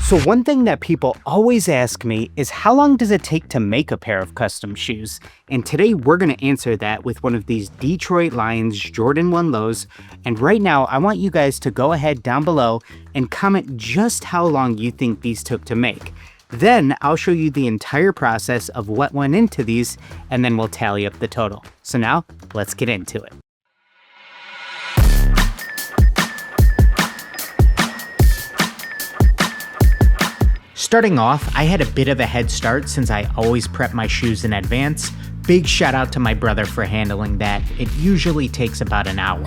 So one thing that people always ask me is how long does it take to make a pair of custom shoes? And today we're going to answer that with one of these Detroit Lions Jordan 1 lows. And right now I want you guys to go ahead down below and comment just how long you think these took to make. Then I'll show you the entire process of what went into these, and then we'll tally up the total. So now let's get into it. Starting off, I had a bit of a head start since I always prep my shoes in advance. Big shout out to my brother for handling that. It usually takes about an hour.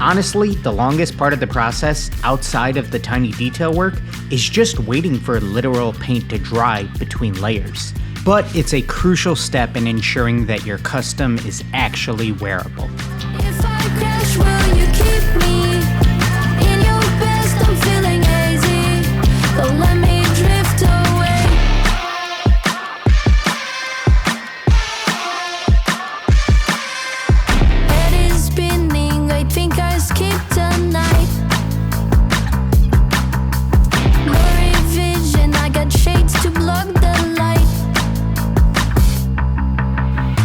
Honestly, the longest part of the process, outside of the tiny detail work, is just waiting for literal paint to dry between layers. But it's a crucial step in ensuring that your custom is actually wearable. If I crash, will you keep me in your best? I'm feeling hazy. Don't let me drift away. Head is spinning, I think I skipped tonight. Blurry vision, I got shades to block the light.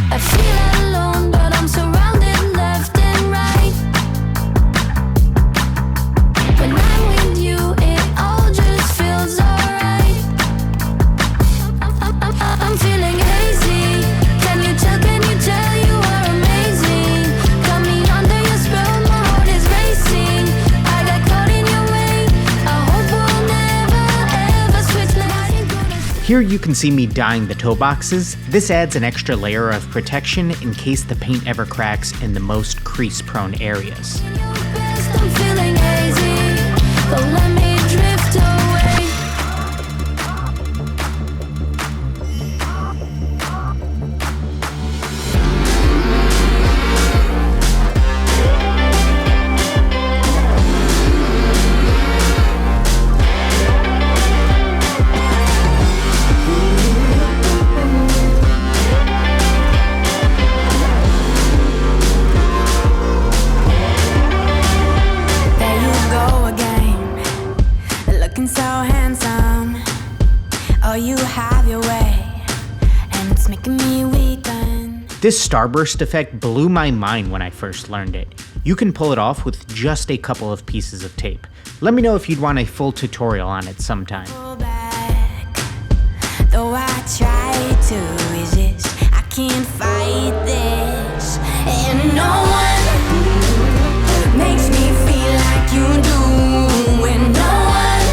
I feel alone, but I'm surrounded left and right. When I'm with you, it all just feels alright. I'm feeling hazy. Can you tell you are amazing? Got me under your spell, my heart is racing. I got caught in your way. I hope we'll never ever switch lanes. Here you can see me dyeing the toe boxes. This adds an extra layer of protection in case the paint ever cracks in the most crease-prone areas. In your best, I'm feeling hazy. Don't let me drift away. There you go again, looking so handsome. Oh, you have your way, and it's making me weaken. This starburst effect blew my mind when I first learned it. You can pull it off with just a couple of pieces of tape. Let me know if you'd want a full tutorial on it sometime. Go back, though I try to resist, I can't fight this. And no one makes me feel like you do. And no one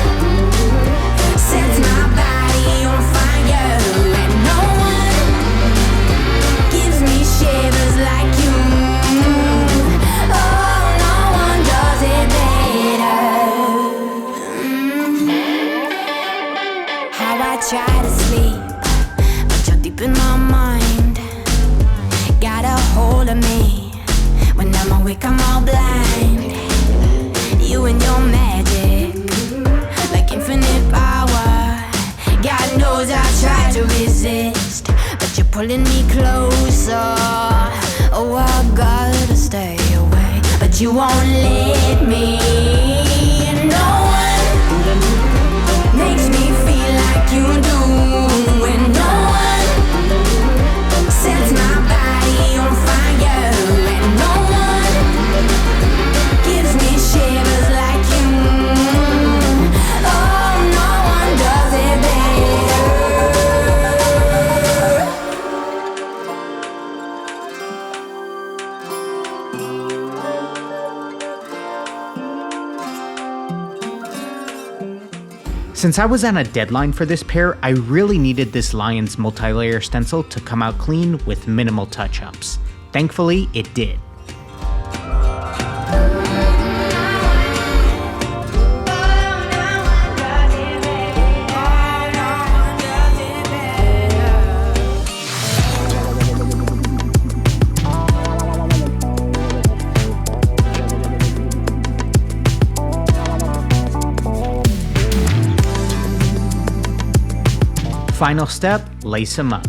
sets my body on fire. And no one gives me shivers like you. Oh, no one does it better. How I try to sleep, but you're deep in my mind. Got a hold of me. When I'm awake, I'm all blind. You and your magic, like infinite power. God knows I try to resist, but you're pulling me closer. Oh, I gotta stay away, but you won't let me. No one makes me feel like you do. And no one sets my body on fire. And no one gives me shivers like you. Oh, no one does it Since I was on a deadline for this pair, I really needed this Lions multi-layer stencil to come out clean with minimal touch-ups. Thankfully, it did. Final step, lace them up.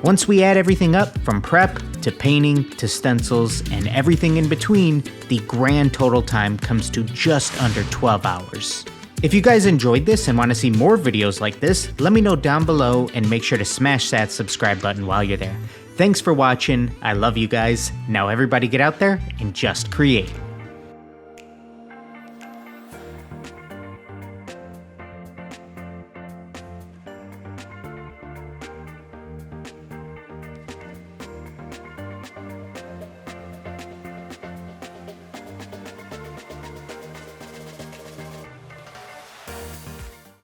Once we add everything up, from prep to painting to stencils and everything in between, the grand total time comes to just under 12 hours. If you guys enjoyed this and want to see more videos like this, let me know down below and make sure to smash that subscribe button while you're there. Thanks for watching, I love you guys. Now everybody get out there and just create.